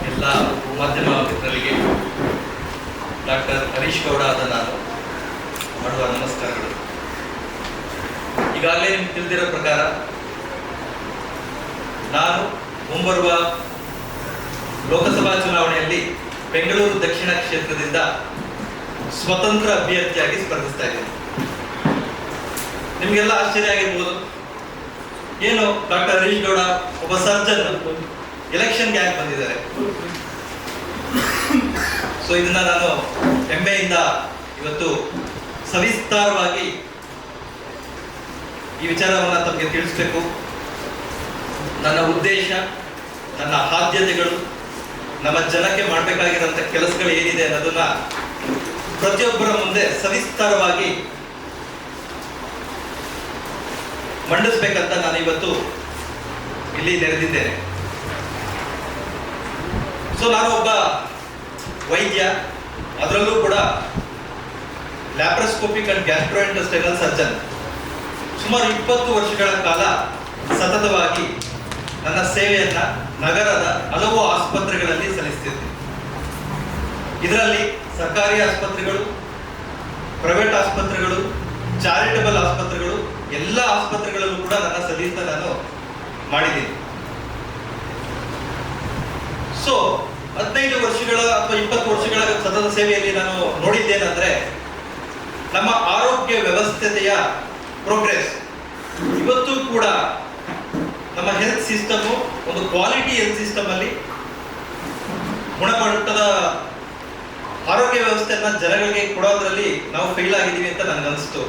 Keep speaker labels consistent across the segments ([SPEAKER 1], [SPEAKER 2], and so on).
[SPEAKER 1] ಎಲ್ಲ ಮಾಧ್ಯಮ ಮಿತ್ರರಿಗೆ ಡಾಕ್ಟರ್ ಹರೀಶ್ ಗೌಡ ಆದ ನಾನು ಮಾಡುವ ನಮಸ್ಕಾರಗಳು. ಈಗಾಗಲೇ ನಿಮ್ಗೆ ತಿಳಿದಿರೋ ಪ್ರಕಾರ ನಾನು ಮುಂಬರುವ ಲೋಕಸಭಾ ಚುನಾವಣೆಯಲ್ಲಿ ಬೆಂಗಳೂರು ದಕ್ಷಿಣ ಕ್ಷೇತ್ರದಿಂದ ಸ್ವತಂತ್ರ ಅಭ್ಯರ್ಥಿಯಾಗಿ ಸ್ಪರ್ಧಿಸ್ತಾ ಇದ್ದೀನಿ. ನಿಮಗೆಲ್ಲ ಆಶ್ಚರ್ಯ ಆಗಿರ್ಬೋದು, ಏನು ಡಾಕ್ಟರ್ ಹರೀಶ್ ಗೌಡ ಒಬ್ಬ ಸರ್ಜನ್ ಎಲೆಕ್ಷನ್ಗೆ ಯಾಕೆ ಬಂದಿದ್ದಾರೆ? ಸೊ ಇದನ್ನ ನಾನು ಹೆಮ್ಮೆಯಿಂದ ಇವತ್ತು ಸವಿಸ್ತಾರವಾಗಿ ಈ ವಿಚಾರವನ್ನು ತಮಗೆ ತಿಳಿಸ್ಬೇಕು. ನನ್ನ ಉದ್ದೇಶ, ನನ್ನ ಆದ್ಯತೆಗಳು, ನಮ್ಮ ಜನಕ್ಕೆ ಮಾಡಬೇಕಾಗಿರೋಂಥ ಕೆಲಸಗಳು ಏನಿದೆ ಅನ್ನೋದನ್ನ ಪ್ರತಿಯೊಬ್ಬರ ಮುಂದೆ ಸವಿಸ್ತಾರವಾಗಿ ಮಂಡಿಸ್ಬೇಕಂತ ನಾನು ಇವತ್ತು ಇಲ್ಲಿ ನೆರೆದಿದ್ದೇನೆ. ಸೊ ನಾನು ಒಬ್ಬ ವೈದ್ಯ, ಅದರಲ್ಲೂ ಕೂಡ ಲ್ಯಾಪ್ರೋಸ್ಕೋಪಿಕ್ ಅಂಡ್ ಗ್ಯಾಸ್ಟ್ರೋಇಂಟೆಸ್ಟೈನಲ್ ಸರ್ಜನ್. ಸುಮಾರು 20 ವರ್ಷಗಳ ಕಾಲ ಸತತವಾಗಿ ನನ್ನ ಸೇವೆಯನ್ನ ನಗರದ ಹಲವು ಆಸ್ಪತ್ರೆಗಳಲ್ಲಿ ಸಲ್ಲಿಸ್ತಿದ್ದೆ. ಇದರಲ್ಲಿ ಸರ್ಕಾರಿ ಆಸ್ಪತ್ರೆಗಳು, ಪ್ರೈವೇಟ್ ಆಸ್ಪತ್ರೆಗಳು, ಚಾರಿಟಬಲ್ ಆಸ್ಪತ್ರೆಗಳು, ಎಲ್ಲ ಆಸ್ಪತ್ರೆಗಳಲ್ಲೂ ಕೂಡ ನನ್ನ ಸರ್ವಿಸ್ನ ನಾನು ಮಾಡಿದ್ದೀನಿ. ಸೊ 15 ವರ್ಷಗಳ ಅಥವಾ 20 ವರ್ಷಗಳ ಸತತ ಸೇವೆಯಲ್ಲಿ ನಾನು ನೋಡಿದ್ದೇನೆಂದ್ರೆ, ನಮ್ಮ ಆರೋಗ್ಯ ವ್ಯವಸ್ಥೆಯ ಪ್ರೋಗ್ರೆಸ್ ಇವತ್ತು ಕೂಡ ನಮ್ಮ ಹೆಲ್ತ್ ಸಿಸ್ಟಮ್ ಒಂದು ಕ್ವಾಲಿಟಿ ಹೆಲ್ತ್ ಸಿಸ್ಟಮ್ ಅಲ್ಲಿ ಗುಣಮಟ್ಟದ ಆರೋಗ್ಯ ವ್ಯವಸ್ಥೆಯನ್ನ ಜನಗಳಿಗೆ ಕೊಡೋದ್ರಲ್ಲಿ ನಾವು ಫೇಲ್ ಆಗಿದ್ದೀವಿ ಅಂತ ನನಗನ್ನಿಸ್ತು.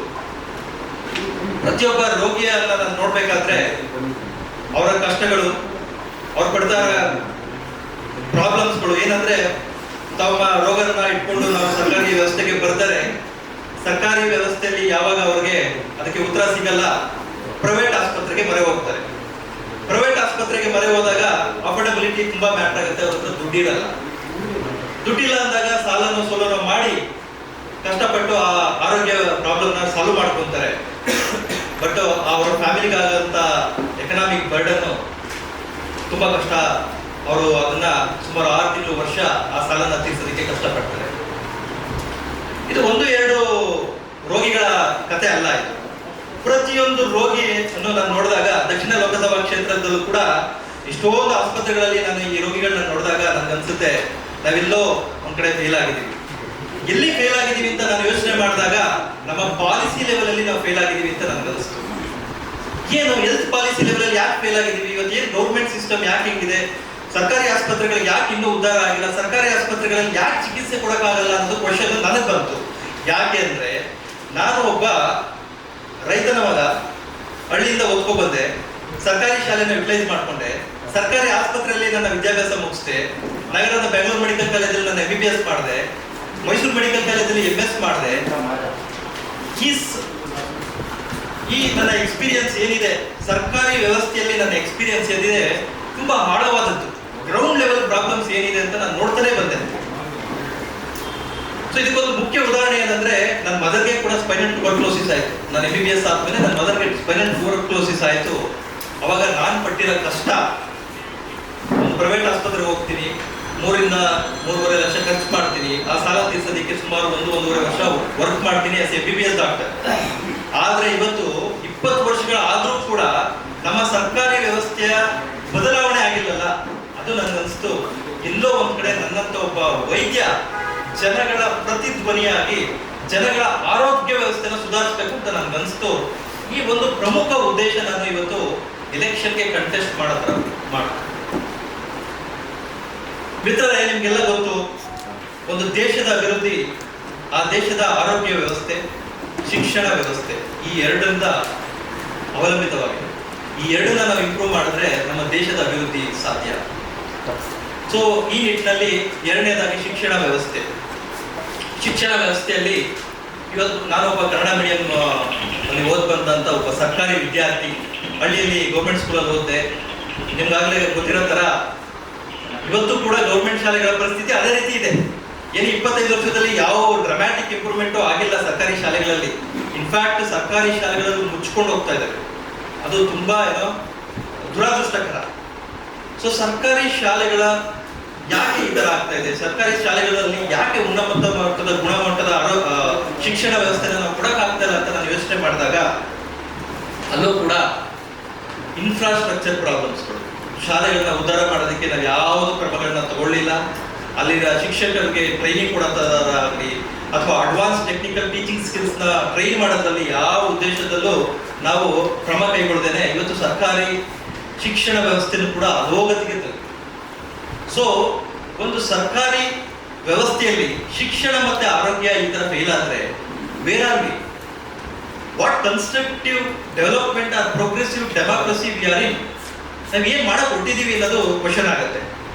[SPEAKER 1] ಪ್ರತಿಯೊಬ್ಬ ರೋಗಿಯನ್ನ ನಾನು ನೋಡ್ಬೇಕಾದ್ರೆ ಅವರ ಕಷ್ಟಗಳು, ಅವ್ರು ಪಡ್ತಾ ಪ್ರಾಬ್ಲಮ್ಸ್ಗಳು ಏನಂದ್ರೆ, ತಮ್ಮ ರೋಗನ ಇಟ್ಕೊಂಡು ನಾವು ಸರ್ಕಾರಿ ವ್ಯವಸ್ಥೆಗೆ ಬರ್ತಾರೆ, ಸರ್ಕಾರಿ ವ್ಯವಸ್ಥೆಯಲ್ಲಿ ಯಾವಾಗ ಅವ್ರಿಗೆ ಅದಕ್ಕೆ ಉತ್ತರ ಸಿಗಲ್ಲ, ಪ್ರೈವೇಟ್ ಆಸ್ಪತ್ರೆಗೆ ಮೊರೆ ಹೋಗ್ತಾರೆ. ಪ್ರೈವೇಟ್ ಆಸ್ಪತ್ರೆಗೆ ಮೊರೆ ಹೋದಾಗ ಅಫೋರ್ಡಬಿಲಿಟಿ ತುಂಬಾ ಮ್ಯಾಟರ್ ಆಗುತ್ತೆ. ಅವ್ರ ಹತ್ರ ದುಡ್ಡಿರಲ್ಲ. ದುಡ್ಡಿಲ್ಲ ಅಂದಾಗ ಸಾಲನೋ ಸೋಲನೋ ಮಾಡಿ ಕಷ್ಟಪಟ್ಟು ಆ ಆರೋಗ್ಯ ಪ್ರಾಬ್ಲಮ್ನ ಸಾಲ್ವ್ ಮಾಡ್ಕೊಂತಾರೆ. ಬಟ್ ಅವರ ಫ್ಯಾಮಿಲಿಗೆ ಆಗಂತ ಎಕನಾಮಿಕ್ ಬರ್ಡನ್ ತುಂಬಾ ಕಷ್ಟ. ಅವರು ಅದನ್ನ ಸುಮಾರು 6 ತಿಂಗಳು, ವರ್ಷ ಆ ಸಾಲನ ತೀರ್ಸೋದಕ್ಕೆ ಕಷ್ಟಪಡ್ತಾರೆ. ಇದು 1-2 ರೋಗಿಗಳ ಕತೆ ಅಲ್ಲ. ಇದು ಪ್ರತಿಯೊಂದು ರೋಗಿ ಅನ್ನು ನಾನು ನೋಡಿದಾಗ, ದಕ್ಷಿಣ ಲೋಕಸಭಾ ಕ್ಷೇತ್ರದಲ್ಲೂ ಕೂಡ ಇಷ್ಟೊಂದು ಆಸ್ಪತ್ರೆಗಳಲ್ಲಿ ನಾನು ಈ ರೋಗಿಗಳನ್ನ ನೋಡಿದಾಗ ನನ್ಗನ್ಸುತ್ತೆ, ನಾವೆಲ್ಲೋ ಒಂದ್ ಕಡೆ ಫೇಲ್ ಆಗಿದ್ದೀವಿ. ಎಲ್ಲಿ ಫೇಲ್ ಆಗಿದ್ದೀವಿ ಅಂತ ನಾನು ಯೋಚನೆ ಮಾಡಿದಾಗ, ನಮ್ಮ ಪಾಲಿಸಿ ಲೆವೆಲ್ ಅಲ್ಲಿ ನಾವು ಫೇಲ್ ಆಗಿದ್ದೀವಿ ಅಂತ ನನ್ಗನ್ನಿಸ್ತು. ಏನು ಹೆಲ್ತ್ ಪಾಲಿಸಿ ಲೆವೆಲ್ ಅಲ್ಲಿ ಯಾಕೆ ಫೇಲ್ ಆಗಿದ್ದೀವಿ? ಇವತ್ತು ಏನು ಗೌರ್ಮೆಂಟ್ ಸಿಸ್ಟಮ್ ಯಾಕೆ ಹಿಂಗಿದೆ? ಸರ್ಕಾರಿ ಆಸ್ಪತ್ರೆಗಳಿಗೆ ಯಾಕೆ ಇನ್ನೂ ಉದ್ಧಾರ ಆಗಿಲ್ಲ? ಸರ್ಕಾರಿ ಆಸ್ಪತ್ರೆಗಳಲ್ಲಿ ಯಾಕೆ ಚಿಕಿತ್ಸೆ ಕೊಡಕ್ಕಾಗಲ್ಲ ಅನ್ನೋದು ಕ್ವಶನ್ ನನಗೆ ಬಂತು. ಯಾಕೆ ಅಂದ್ರೆ, ನಾನು ಒಬ್ಬ ರೈತನ ಮಗ, ಹಳ್ಳಿಯಿಂದ ಓದ್ಕೊಂಡ್ ಬಂದೆ, ಸರ್ಕಾರಿ ಶಾಲೆನ ಯುಟಿಲೈಸ್ ಮಾಡ್ಕೊಂಡೆ, ಸರ್ಕಾರಿ ಆಸ್ಪತ್ರೆಯಲ್ಲಿ ನನ್ನ ವಿದ್ಯಾಭ್ಯಾಸ ಮುಗಿಸಿದೆ, ನಗರದ ಬೆಂಗಳೂರು ಮೆಡಿಕಲ್ ಕಾಲೇಜಲ್ಲಿ ನನ್ನ MBBS ಮಾಡಿದೆ, ಮೈಸೂರು ಮೆಡಿಕಲ್ ಕಾಲೇಜಲ್ಲಿ MS ಮಾಡಿದೆ. ಈ ನನ್ನ ಎಕ್ಸ್ಪೀರಿಯನ್ಸ್ ಏನಿದೆ, ಸರ್ಕಾರಿ ವ್ಯವಸ್ಥೆಯಲ್ಲಿ ನನ್ನ ಎಕ್ಸ್ಪೀರಿಯನ್ಸ್ ಏನಿದೆ ತುಂಬಾ ಆಳವಾದದ್ದು. ಗ್ರೌಂಡ್ ಲೆವೆಲ್ ಪ್ರಾಬ್ಲಮ್ಸ್ ಏನಿದೆ ಅಂತ ನಾನು ನೋಡ್ತಾನೆ ಬಂದೆ. ಸೊ ಇದಕ್ಕೊಂದು ಮುಖ್ಯ ಉದಾಹರಣೆ ಏನಂದ್ರೆ, ನನ್ನ ಮದರ್ಗೆ ಕೂಡ ಸ್ಪೈನಲ್ ಟ್ಯೂಬರ್ಕ್ಲೋಸಿಸ್ ಆಯ್ತು. ನಾನು MBBS ಆದ್ಮೇಲೆ ನನ್ನ ಮದರ್ಗೆ ಸ್ಪೈನಲ್ ಟ್ಯೂಬರ್ಕ್ಲೋಸಿಸ್ ಆಯ್ತು. ಅವಾಗ ನಾನು ಪಟ್ಟಿರೋ ಕಷ್ಟ, ಒಂದು ಪ್ರೈವೇಟ್ ಆಸ್ಪತ್ರೆಗೆ ಹೋಗ್ತೀನಿ, 3 3.5 ಲಕ್ಷ ಖರ್ಚು ಮಾಡ್ತೀನಿ, ಆ ಸಾಲ ತೀರ್ಸೋದಕ್ಕೆ ಸುಮಾರು 1-1.5 ವರ್ಷ ವರ್ಕ್ ಮಾಡ್ತೀನಿ ಆಸ್ MBBS ಡಾಕ್ಟರ್. ಆದ್ರೆ ಇವತ್ತು 20 ವರ್ಷಗಳ ಆದ್ರೂ ಕೂಡ ನಮ್ಮ ಸರ್ಕಾರಿ ವ್ಯವಸ್ಥೆಯ ಬದಲಾವಣೆ ಆಗಿಲ್ಲಲ್ಲ. ಅದು ನನಗನ್ನಿಸ್ತು, ಎಲ್ಲೋ ಒಂದ್ ಕಡೆ ನನ್ನಂತ ಒಬ್ಬ ವೈದ್ಯ ಜನಗಳ ಪ್ರತಿಧ್ವನಿಯಾಗಿ ಜನಗಳ ಆರೋಗ್ಯ ವ್ಯವಸ್ಥೆನ ಸುಧಾರಿಸಬೇಕು ಅಂತ ನನ್ಗನ್ನಿಸ್ತು. ಈ ಒಂದು ಪ್ರಮುಖ ಉದ್ದೇಶ ನಾನು ಇವತ್ತು ಎಲೆಕ್ಷನ್ಗೆ ಕಂಟೆಸ್ಟ್ ಮಾಡೋದ್ರ ಮಿತ್ರರೇ, ನಿಮ್ಗೆಲ್ಲ ಗೊತ್ತು, ಒಂದು ದೇಶದ ಅಭಿವೃದ್ಧಿ ಆ ದೇಶದ ಆರೋಗ್ಯ ವ್ಯವಸ್ಥೆ, ಶಿಕ್ಷಣ ವ್ಯವಸ್ಥೆ, ಈ ಎರಡರಿಂದ ಅವಲಂಬಿತವಾಗಿದೆ. ಈ ಎರಡನ್ನ ನಾವು ಇಂಪ್ರೂವ್ ಮಾಡಿದ್ರೆ ನಮ್ಮ ದೇಶದ ಅಭಿವೃದ್ಧಿ ಸಾಧ್ಯ. ಸೊ ಈ ನಿಟ್ಟಿನಲ್ಲಿ ಎರಡನೇದಾಗಿ ಶಿಕ್ಷಣ ವ್ಯವಸ್ಥೆ. ಶಿಕ್ಷಣ ವ್ಯವಸ್ಥೆಯಲ್ಲಿ ಇವತ್ತು ನಾನೊಬ್ಬ ಕನ್ನಡ ಮೀಡಿಯಂ ಓದ್ ಬಂದಂತ ಒಬ್ಬ ಸರ್ಕಾರಿ ವಿದ್ಯಾರ್ಥಿ, ಹಳ್ಳಿಯಲ್ಲಿ ಗೌರ್ಮೆಂಟ್ ಸ್ಕೂಲಲ್ಲಿ ಓದಿದೆ. ನಿಮ್ಗಾಗಲೇ ಗೊತ್ತಿರೋ ಥರ ಇವತ್ತು ಕೂಡ ಗೌರ್ಮೆಂಟ್ ಶಾಲೆಗಳ ಪರಿಸ್ಥಿತಿ ಅದೇ ರೀತಿ ಇದೆ. ಏನು 25 ವರ್ಷದಲ್ಲಿ ಯಾವ ಡ್ರಾಮ್ಯಾಟಿಕ್ ಇಂಪ್ರೂವ್ಮೆಂಟು ಆಗಿಲ್ಲ ಸರ್ಕಾರಿ ಶಾಲೆಗಳಲ್ಲಿ. ಇನ್ಫ್ಯಾಕ್ಟ್ ಸರ್ಕಾರಿ ಶಾಲೆಗಳಲ್ಲಿ ಮುಚ್ಕೊಂಡು ಹೋಗ್ತಾ ಇದ್ದಾರೆ. ಅದು ತುಂಬಾ ದುರಾದೃಷ್ಟಕರ. ಸೊ ಸರ್ಕಾರಿ ಶಾಲೆಗಳ ಯಾಕೆ ಈ ತರ ಆಗ್ತಾ ಇದೆ? ಸರ್ಕಾರಿ ಶಾಲೆಗಳಲ್ಲಿ ಯಾಕೆ ಉನ್ನತ ಮಟ್ಟದ ಗುಣಮಟ್ಟದ ಶಿಕ್ಷಣ ವ್ಯವಸ್ಥೆನ ನಾವು ಕೊಡಕ್ಕಾಗ್ತಾ ಇಲ್ಲ ಅಂತ ನಾನು ಯೋಚನೆ ಮಾಡಿದಾಗ ಅಲ್ಲೂ ಕೂಡ ಇನ್ಫ್ರಾಸ್ಟ್ರಕ್ಚರ್ ಪ್ರಾಬ್ಲಮ್ಸ್ಗಳು. ಶಾಲೆಗಳನ್ನ ಉದ್ಧಾರ ಮಾಡೋದಕ್ಕೆ ನಾವು ಯಾವುದು ಕ್ರಮಗಳನ್ನ ತಗೊಳ್ಳಿಲ್ಲ. ಅಲ್ಲಿನ ಶಿಕ್ಷಕರಿಗೆ ಟ್ರೈನಿಂಗ್ ಕೊಡೋದಾಗಲಿ ಅಥವಾ ಅಡ್ವಾನ್ಸ್ ಟೆಕ್ನಿಕಲ್ ಟೀಚಿಂಗ್ ಸ್ಕಿಲ್ಸ್ನ ಟ್ರೈನ್ ಮಾಡೋದ್ರಲ್ಲಿ ಯಾವ ಉದ್ದೇಶದಲ್ಲೂ ನಾವು ಕ್ರಮ ಕೈಗೊಳ್ಳದೇನೆ ಇವತ್ತು ಸರ್ಕಾರಿ ಶಿಕ್ಷಣ ವ್ಯವಸ್ಥೆನೂ ಕೂಡ ಅಧೋಗತಿಗೆ ತಲುಪಿದೆ. ಸೊ ಒಂದು ಸರ್ಕಾರಿ ವ್ಯವಸ್ಥೆಯಲ್ಲಿ ಶಿಕ್ಷಣ ಮತ್ತೆ ಆರೋಗ್ಯ ಈ ತರ ಫೇಲ್ ಆದ್ರೆ where are we? What constructive development or progressive democracy we are in? ನಾವು ಏನ್ ಮಾಡಕ್ ಹೊಟ್ಟಿದೀವಿ ಅನ್ನೋದು ಕ್ವಶನ್ ಆಗುತ್ತೆ.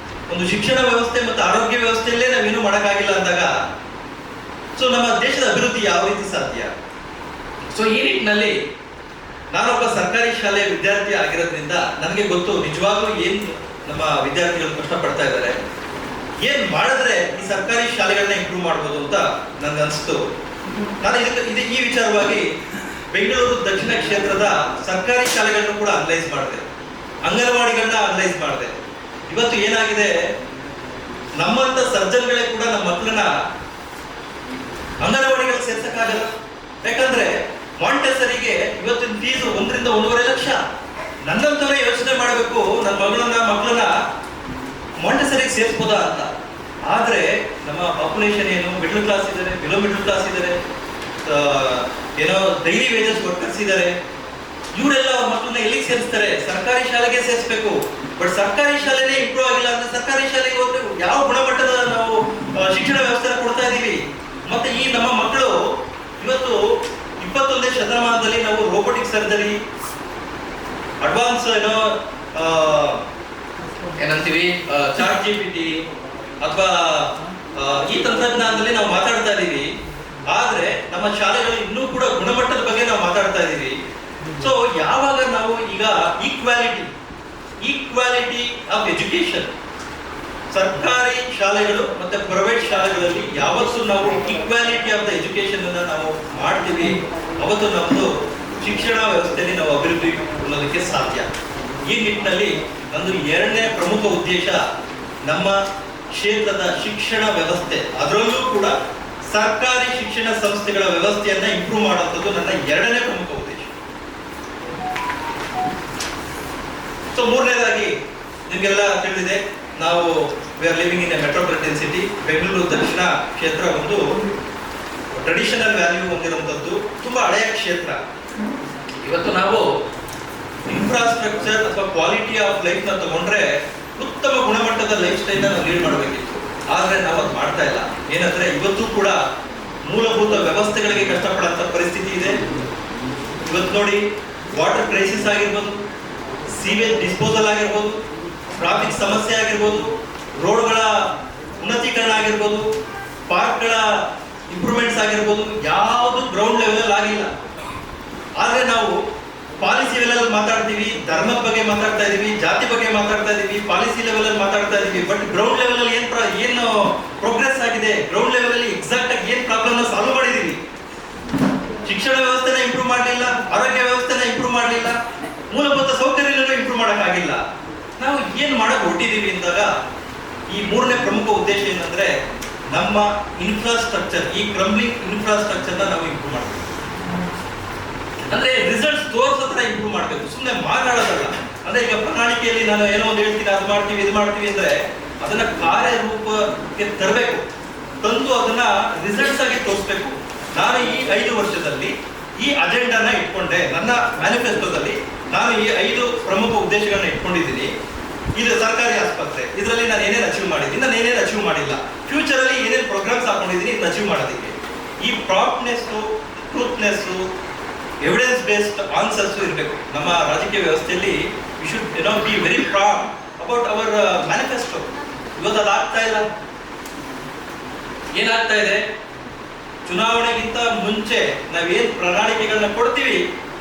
[SPEAKER 1] ಒಂದು ಶಿಕ್ಷಣ ವ್ಯವಸ್ಥೆ ಮತ್ತು ಆರೋಗ್ಯ ವ್ಯವಸ್ಥೆಯಲ್ಲೇ ನಾವೇನು ಮಾಡೋಕ್ಕಾಗಿಲ್ಲ ಅಂದಾಗ ಸೊ ನಮ್ಮ ದೇಶದ ಅಭಿವೃದ್ಧಿ ಯಾವ ರೀತಿ ಸಾಧ್ಯ? ಸೊ ಈ ನಿಟ್ಟಿನಲ್ಲಿ ನಾನೊಬ್ಬ ಸರ್ಕಾರಿ ಶಾಲೆಯ ವಿದ್ಯಾರ್ಥಿ ಆಗಿರೋದ್ರಿಂದ ನನಗೆ ಗೊತ್ತು ನಿಜವಾಗ್ಲೂ ಏನ್ ನಮ್ಮ ವಿದ್ಯಾರ್ಥಿಗಳು ಕಷ್ಟಪಡ್ತಾ ಇದ್ದಾರೆ, ಏನ್ ಮಾಡಿದ್ರೆ ಈ ಸರ್ಕಾರಿ ಶಾಲೆಗಳನ್ನ ಇಂಪ್ರೂವ್ ಮಾಡ್ಬೋದು ಅಂತ ನನ್ಗೆ ಅನಿಸ್ತು. ನಾನು ಈ ವಿಚಾರವಾಗಿ ಬೆಂಗಳೂರು ದಕ್ಷಿಣ ಕ್ಷೇತ್ರದ ಸರ್ಕಾರಿ ಶಾಲೆಗಳನ್ನು ಕೂಡ ಅನಲೈಸ್ ಮಾಡಿದೆ, ಅಂಗನವಾಡಿಗಳನ್ನ ಅನಲೈಸ್ ಮಾಡಿದೆ. ಇವತ್ತು ಏನಾಗಿದೆ, ನಮ್ಮಂತ ಸರ್ಜನ್ಗಳೇ ಕೂಡ ನಮ್ಮ ಮಕ್ಕಳನ್ನ ಅಂಗನವಾಡಿಗಳಿಗೆ ಸೇರ್ಸಕ್ಕಾಗಲ್ಲ. ಯಾಕಂದ್ರೆ ಮಾಂಟೆಸರಿಗೆ ಇವತ್ತಿನ ಫೀಸ್ 1 ರಿಂದ 1.5 ಲಕ್ಷ. ನನ್ನಂತವರೇ ಯೋಚನೆ ಮಾಡಬೇಕು, ನನ್ನ ಮಕ್ಕಳನ್ನ ಮಾಂಟೆಸರಿಗೆ ಸೇರಿಸ್ಬೋದಾ ಅಂತ. ಆದ್ರೆ ನಮ್ಮ ಪಾಪ್ಯುಲೇಷನ್ ಏನು, ಮಿಡಲ್ ಕ್ಲಾಸ್ ಇದ್ದಾರೆ, ಬಿಲೋ ಮಿಡಲ್ ಕ್ಲಾಸ್ ಇದ್ದಾರೆ, ಡೈಲಿ ವೇಜಸ್ ವರ್ಕರ್ಸ್ ಇದ್ದಾರೆ. ಇವರೆಲ್ಲ ಅವ್ರ ಮಕ್ಕಳನ್ನ ಎಲ್ಲಿಗೆ ಸೇರಿಸ್ತಾರೆ? ಸರ್ಕಾರಿ ಶಾಲೆಗೆ ಸೇರಿಸ್ಬೇಕು. ಬಟ್ ಸರ್ಕಾರಿ ಶಾಲೆನೇ ಇಂಪ್ರೂವ್ ಆಗಿಲ್ಲ ಅಂದ್ರೆ ಸರ್ಕಾರಿ ಶಾಲೆಗೆ ಹೋದ್ರೆ ಯಾವ ಗುಣಮಟ್ಟದ ನಾವು ಶಿಕ್ಷಣ ವ್ಯವಸ್ಥೆ ಕೊಡ್ತಾ ಇದೀವಿ? ಮತ್ತೆ ಈ ನಮ್ಮ ಮಕ್ಕಳು ಇವತ್ತು 21ನೇ ಶತಮಾನದಲ್ಲಿ ನಾವು ರೋಬೋಟಿಕ್ ಸರ್ಜರಿ, ಅಡ್ವಾನ್ಸ್ ಏನಂತೀವಿ ಚಾಟ್ GPT ಅಥವಾ ಈ ತಂತ್ರಜ್ಞಾನದಲ್ಲಿ ನಾವು ಮಾತಾಡ್ತಾ ಇದೀವಿ. ಆದ್ರೆ ನಮ್ಮ ಶಾಲೆಗಳು ಇನ್ನೂ ಕೂಡ ಗುಣಮಟ್ಟದ ಬಗ್ಗೆ ನಾವು ಮಾತಾಡ್ತಾ ಇದೀವಿ. ಸೊ ಯಾವಾಗ ನಾವು ಈಗ ಈಕ್ವಾಲಿಟಿ ಆಫ್ ಎಜುಕೇಶನ್, ಸರ್ಕಾರಿ ಶಾಲೆಗಳು ಮತ್ತೆ ಪ್ರೈವೇಟ್ ಶಾಲೆಗಳಲ್ಲಿ ಯಾವತ್ತೂ ನಾವು ಈಕ್ವಾಲಿಟಿ ಆಫ್ ದ ಎಜುಕೇಶನ್ ಅನ್ನ ನಾವು ಮಾಡ್ತೀವಿ, ಅವತ್ತು ನಮ್ಮದು ಶಿಕ್ಷಣ ವ್ಯವಸ್ಥೆಯಲ್ಲಿ ನಾವು ಅಭಿವೃದ್ಧಿ ಹೊಂದೋದಕ್ಕೆ ಸಾಧ್ಯ. ಈ ನಿಟ್ಟಿನಲ್ಲಿ ನಂದು ಎರಡನೇ ಪ್ರಮುಖ ಉದ್ದೇಶ ನಮ್ಮ ಕ್ಷೇತ್ರದ ಶಿಕ್ಷಣ ವ್ಯವಸ್ಥೆ, ಅದರಲ್ಲೂ ಕೂಡ ಸರ್ಕಾರಿ ಶಿಕ್ಷಣ ಸಂಸ್ಥೆಗಳ ವ್ಯವಸ್ಥೆಯನ್ನ ಇಂಪ್ರೂವ್ ಮಾಡುವಂಥದ್ದು ನನ್ನ ಎರಡನೇ ಪ್ರಮುಖ ಉದ್ದೇಶ. ಸೊ ಮೂರನೇದಾಗಿ ನಿಮಗೆಲ್ಲ ತಿಳಿದಿದೆ, ನಾವು we are living in a metropolitan city. Bengaluru ದಕ್ಷಿಣ ಕ್ಷೇತ್ರ ಒಂದು ಟ್ರೆಡಿಷನಲ್ ವ್ಯಾಲ್ಯೂ ಹೊಂದಿರುವಂಥದ್ದು, ತುಂಬಾ ಹಳೆಯ ಕ್ಷೇತ್ರ. ಇವತ್ತು ನಾವು ಇನ್ಫ್ರಾಸ್ಟ್ರಕ್ಚರ್ ಅಥವಾ ಕ್ವಾಲಿಟಿ ಆಫ್ ಲೈಫ್ ನ ತಗೊಂಡ್ರೆ ಉತ್ತಮ ಗುಣಮಟ್ಟದ ಲೈಫ್ ಸ್ಟೈಲ್ ನಾವು ಲೀಡ್ ಮಾಡಬೇಕಿತ್ತು. ಆದ್ರೆ ನಾವು ಅದು ಮಾಡ್ತಾ ಇಲ್ಲ. ಏನಂದ್ರೆ ಇವತ್ತು ಕೂಡ ಮೂಲಭೂತ ವ್ಯವಸ್ಥೆಗಳಿಗೆ ಕಷ್ಟಪಡುವಂತ ಪರಿಸ್ಥಿತಿ ಇದೆ. ಇವತ್ತು ನೋಡಿ, ವಾಟರ್ ಕ್ರೈಸಿಸ್ ಆಗಿರ್ಬೋದು, ಸೀವೇಜ್ ಡಿಸ್ಪೋಸಲ್ ಆಗಿರ್ಬೋದು, ಟ್ರಾಫಿಕ್ ಸಮಸ್ಯೆ ಆಗಿರ್ಬೋದು, ರೋಡ್ಗಳ ಉನ್ನತೀಕರಣ ಆಗಿರ್ಬೋದು, ಪಾರ್ಕ್ಗಳ ಇಂಪ್ರೂವ್ಮೆಂಟ್ಸ್ ಆಗಿರ್ಬೋದು, ಯಾವುದು ಗ್ರೌಂಡ್ ಲೆವೆಲ್ ಆಗಿಲ್ಲ. ಆದ್ರೆ ನಾವು ಪಾಲಿಸಿ ಲೆವೆಲ್ ಮಾತಾಡ್ತೀವಿ, ಧರ್ಮದ ಬಗ್ಗೆ ಮಾತಾಡ್ತಾ ಇದೀವಿ, ಜಾತಿ ಬಗ್ಗೆ ಮಾತಾಡ್ತಾ ಇದೀವಿ, ಪಾಲಿಸಿ ಲೆವೆಲ್ ಅಲ್ಲಿ ಮಾತಾಡ್ತಾ ಇದೀವಿ. ಬಟ್ ಗ್ರೌಂಡ್ ಲೆವೆಲ್ ಅಲ್ಲಿ ಏನು ಪ್ರೋಗ್ರೆಸ್ ಆಗಿದೆ, ಗ್ರೌಂಡ್ ಲೆವೆಲ್ ಅಲ್ಲಿ ಎಕ್ಸಾಕ್ಟ್ ಆಗಿ ಏನ್ ಪ್ರಾಬ್ಲಮ್ ಸಾಲ್ವ್ ಮಾಡಿದೀವಿ? ಶಿಕ್ಷಣ ವ್ಯವಸ್ಥೆನ ಇಂಪ್ರೂವ್ ಮಾಡಲಿಲ್ಲ, ಆರೋಗ್ಯ ವ್ಯವಸ್ಥೆನ ಇಂಪ್ರೂವ್ ಮಾಡಲಿಲ್ಲ, ಮೂಲಭೂತ ಸೌಕರ್ಯಗಳನ್ನು ಇಂಪ್ರೂವ್ ಮಾಡೋಕ್ಕಾಗಿಲ್ಲ. ನಾವು ಏನ್ ಮಾಡಕ್ ಹೊಟ್ಟಿದೀವಿ ಅಂದಾಗ ಈ ಮೂರನೇ ಪ್ರಮುಖ ಉದ್ದೇಶ ಏನಂದ್ರೆ ನಮ್ಮ ಇನ್ಫ್ರಾಸ್ಟ್ರಕ್ಚರ್, ಈ ಕ್ರಂಬ್ಲಿಂಗ್ ಇನ್ಫ್ರಾಸ್ಟ್ರಕ್ಚರ್ನ ನಾವು ಇಂಪ್ರೂವ್ ಮಾಡಬೇಕು. ಅಂದ್ರೆ ರಿಸಲ್ಟ್ಸ್ ತೋರ್ಸತ್ರ ಇಂಪ್ರೂವ್ ಮಾಡಬೇಕು, ಸುಮ್ಮನೆ ಮಾತಾಡೋದಲ್ಲ. ಅಂದ್ರೆ ಈಗ ಪ್ರಣಾಳಿಕೆಯಲ್ಲಿ ನಾನು ಏನೋ ಒಂದು ಹೇಳ್ತೀನಿ, ಅದು ಮಾಡ್ತೀವಿ ಇದು ಮಾಡ್ತೀವಿ ಅಂದ್ರೆ ಅದನ್ನ ಕಾರ್ಯರೂಪಕ್ಕೆ ತರಬೇಕು, ತಂದು ಅದನ್ನ ರಿಸಲ್ಟ್ಸ್ ಆಗಿ ತೋರಿಸ್ಬೇಕು. ನಾನು ಈ 5 ವರ್ಷದಲ್ಲಿ ಈ ಅಜೆಂಡಾನ ಇಟ್ಕೊಂಡೆ. ನನ್ನ ಮ್ಯಾನಿಫೆಸ್ಟೋದಲ್ಲಿ ನಾನು ಈ 5 ಪ್ರಮುಖ ಉದ್ದೇಶಗಳನ್ನ ಇಟ್ಕೊಂಡಿದ್ದೀನಿ. ಇದು ಸರ್ಕಾರಿ ಆಸ್ಪತ್ರೆ, ಇದರಲ್ಲಿ ನಾನು ಏನೇನು ಅಚೀವ್ ಮಾಡಿದ್ದೀನಿ, ನಾನು ಏನೇನು ಅಚೀವ್ ಮಾಡಿಲ್ಲ, ಫ್ಯೂಚರ್ ಅಲ್ಲಿ ಏನೇನು ಪ್ರೋಗ್ರಾಮ್ಸ್ ಹಾಕೊಂಡಿದ್ದೀನಿ ಇದನ್ನ ಅಚೀವ್ ಮಾಡೋದಕ್ಕೆ. ಈ ಪ್ರಾಂಪ್ಟ್ನೆಸ್, ಟ್ರೂತ್ನೆಸ್, ಎವಿಡೆನ್ಸ್ ಬೇಸ್ಡ್ ಆನ್ಸರ್ಸ್ ಇರಬೇಕು. ನಮ್ಮ ರಾಜಕೀಯ ವ್ಯವಸ್ಥೆಯಲ್ಲಿ we should be very proud about our manifesto. ಇವತ್ತು ಅದಾಗ್ತಾ ಇಲ್ಲ. ಏನಾಗ್ತಾ ಇದೆ, ಚುನಾವಣೆಗಿಂತ ಮುಂಚೆ ನಾವೇನ್ ಪ್ರಣಾಳಿಕೆಗಳನ್ನ ಕೊಡ್ತೀವಿ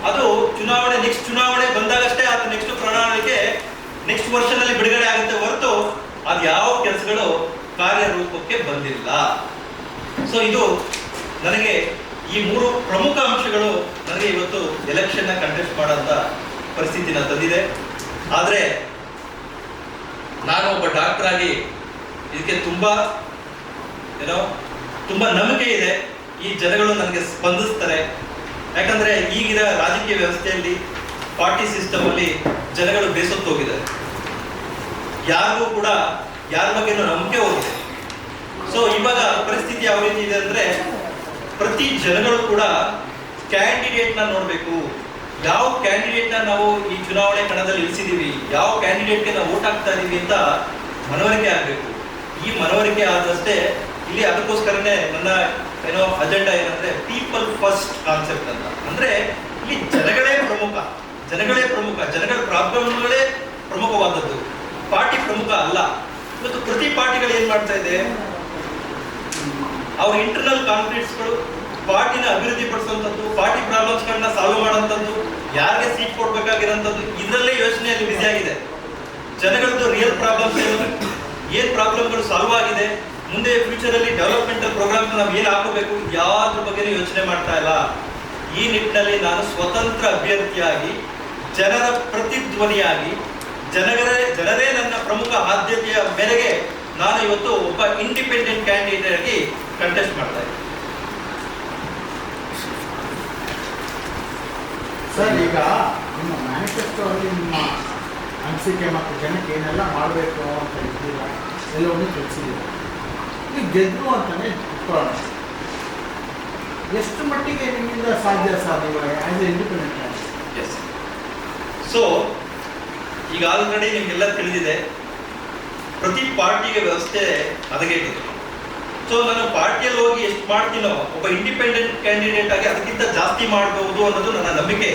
[SPEAKER 1] ಅದು ನೆಕ್ಸ್ಟ್ ಚುನಾವಣೆ ಬಂದಾಗಷ್ಟೇ ಅದು ನೆಕ್ಸ್ಟ್ ಪ್ರಣಾಳಿಕೆ ನೆಕ್ಸ್ಟ್ ವರ್ಷನಲ್ಲಿ ಬಿಡುಗಡೆ ಆಗುತ್ತೆ ಹೊರತು ಅದು ಯಾವ ಕೆಲಸಗಳು ಕಾರ್ಯರೂಪಕ್ಕೆ ಬಂದಿಲ್ಲ. ಸೊ ಇದು ನನಗೆ ಈ 3 ಪ್ರಮುಖ ಅಂಶಗಳು ನನಗೆ ಇವತ್ತು ಎಲೆಕ್ಷನ್ ಕಂಟೆಸ್ಟ್ ಮಾಡೋಂಥ ಪರಿಸ್ಥಿತಿನ ತಂದಿದೆ. ಆದರೆ ನಾನು ಒಬ್ಬ ಡಾಕ್ಟರ್ ಆಗಿ ಇದಕ್ಕೆ ತುಂಬಾ ನಂಬಿಕೆ ಇದೆ. ಈ ಜನಗಳು ನನಗೆ ಸ್ಪಂದಿಸ್ತಾರೆ. ಯಾಕಂದ್ರೆ ಈಗಿನ ರಾಜಕೀಯ ವ್ಯವಸ್ಥೆಯಲ್ಲಿ ಪಾರ್ಟಿ ಸಿಸ್ಟಮ್ ಅಲ್ಲಿ ಜನಗಳು ಬೇಸತ್ತು ಹೋಗಿದ್ದಾರೆ. ಯಾರಿಗೂ ಕೂಡ ಯಾರ ಬಗ್ಗೆ ನಂಬಿಕೆ ಹೋಗಿದೆ. ಸೊ ಇವಾಗ ಪರಿಸ್ಥಿತಿ ಯಾವ ರೀತಿ ಇದೆ ಅಂದ್ರೆ ಪ್ರತಿ ಜನಗಳು ಕೂಡ ಕ್ಯಾಂಡಿಡೇಟ್ ನ ನೋಡ್ಬೇಕು. ಯಾವ ಕ್ಯಾಂಡಿಡೇಟ್ ನ ನಾವು ಈ ಚುನಾವಣೆ ಕಣದಲ್ಲಿ ಇಳಿಸಿದೀವಿ, ಯಾವ ಕ್ಯಾಂಡಿಡೇಟ್ಗೆ ನಾವು ವೋಟ್ ಹಾಕ್ತಾ ಇದೀವಿ ಅಂತ ಮನವರಿಕೆ ಆಗ್ಬೇಕು. ಈ ಮನವರಿಕೆ ಆದಷ್ಟೇ ಇಲ್ಲಿ ಅದಕ್ಕೋಸ್ಕರನೇ ನನ್ನ ಅಜೆಂಡಾ ಏನಂದ್ರೆ ಪೀಪಲ್ ಫಸ್ಟ್ ಕಾನ್ಸೆಪ್ಟ್ ಅಂತ. ಅಂದ್ರೆ ಇಲ್ಲಿ ಜನಗಳೇ ಪ್ರಮುಖ, ಜನಗಳ ಪ್ರಾಬ್ಲಮ್ಗಳೇ ಪ್ರಮುಖವಾದದ್ದು, ಪಾರ್ಟಿ ಪ್ರಮುಖ ಅಲ್ಲ. ಇವತ್ತು ಪ್ರತಿ ಪಾರ್ಟಿಗಳು ಏನ್ ಮಾಡ್ತಾ ಇದೆ, ಅವ್ರ ಇಂಟರ್ನಲ್ ಕಾನ್ಫ್ಲಿಕ್ಟ್ಸ್ಗಳು, ಪಾರ್ಟಿನ ಅಭಿವೃದ್ಧಿ ಪಡಿಸುವಂಥದ್ದು, ಪಾರ್ಟಿ ಪ್ರಾಬ್ಲಮ್ಸ್ಗಳನ್ನ ಸಾಲ್ವ್ ಮಾಡೋಂಥದ್ದು, ಯಾರಿಗೆ ಸೀಟ್ ಕೊಡ್ಬೇಕಾಗಿರೋಂಥದ್ದು, ಇದರಲ್ಲೇ ಯೋಚನೆಯಲ್ಲಿ ಬಿಸಿ ಆಗಿದೆ. ಜನಗಳದ್ದು ರಿಯಲ್ ಪ್ರಾಬ್ಲಮ್ಸ್ ಏನ್ ಪ್ರಾಬ್ಲಮ್ಗಳು ಸಾಲ್ವ್ ಆಗಿದೆ, ಮುಂದೆ ಫ್ಯೂಚರ್ ಅಲ್ಲಿ ಡೆವಲಪ್ಮೆಂಟಲ್ ಪ್ರೋಗ್ರಾಮ್ಸ್ ನಾವು ಏನ್ ಹಾಕೋಬೇಕು, ಯಾವ್ದ್ರ ಬಗ್ಗೆ ಯೋಚನೆ ಮಾಡ್ತಾ ಇಲ್ಲ. ಈ ನಿಟ್ಟಿನಲ್ಲಿ ನಾನು ಸ್ವತಂತ್ರ ಅಭ್ಯರ್ಥಿಯಾಗಿ, ಜನರ ಪ್ರತಿಧ್ವನಿಯಾಗಿ, ಜನರೇ ನನ್ನ ಪ್ರಮುಖ ಆದ್ಯತೆಯ ಮೇರೆಗೆ ನಾನು ಇವತ್ತು ಒಬ್ಬ ಇಂಡಿಪೆಂಡೆಂಟ್ ಕ್ಯಾಂಡಿಡೇಟ್ ಆಗಿ ಕಂಟೆಸ್ಟ್ ಮಾಡ್ತಾ ಇದ್ದೀನಿ.
[SPEAKER 2] ಸರ್, ಈಗ ನಿಮ್ಮ ಮ್ಯಾನಿಫೆಸ್ಟೋ ಅಲ್ಲಿ ನಿಮ್ಮ ಅನಿಸಿಕೆ ಮತ್ತು ಜನಕ್ಕೆ ಏನೆಲ್ಲ ಮಾಡಬೇಕು ಅಂತ ಇದ್ದೀರಾ ಎಲ್ಲವನ್ನೂ ತಿಳಿಸಿದ್ದೀರ. ಈಗ ಗೆದ್ರು ಅಂತಾನೆ ಇಟ್ಕೊಳ್ಳೋಣ, ಎಷ್ಟು ಮಟ್ಟಿಗೆ ನಿಮ್ಮಿಂದ ಸಾಧ್ಯ ನೀವು as a independent?
[SPEAKER 1] Yes. So ಈಗ ಆಲ್ರೆಡಿ ನಿಮ್ಗೆಲ್ಲ ತಿಳಿದಿದೆ, ಪ್ರತಿ ಪಾರ್ಟಿಗೆ ವ್ಯವಸ್ಥೆ ಹದಗೆಟ್ಟಿದೆ. ಸೊ ನಾನು ಪಾರ್ಟಿಯಲ್ಲಿ ಹೋಗಿ ಎಷ್ಟು ಮಾಡ್ತೀನೋ ಒಬ್ಬ ಇಂಡಿಪೆಂಡೆಂಟ್ ಕ್ಯಾಂಡಿಡೇಟ್ ಆಗಿ ಅದಕ್ಕಿಂತ ಜಾಸ್ತಿ ಮಾಡಬಹುದು ಅನ್ನೋದು ನನ್ನ ನಂಬಿಕೆ.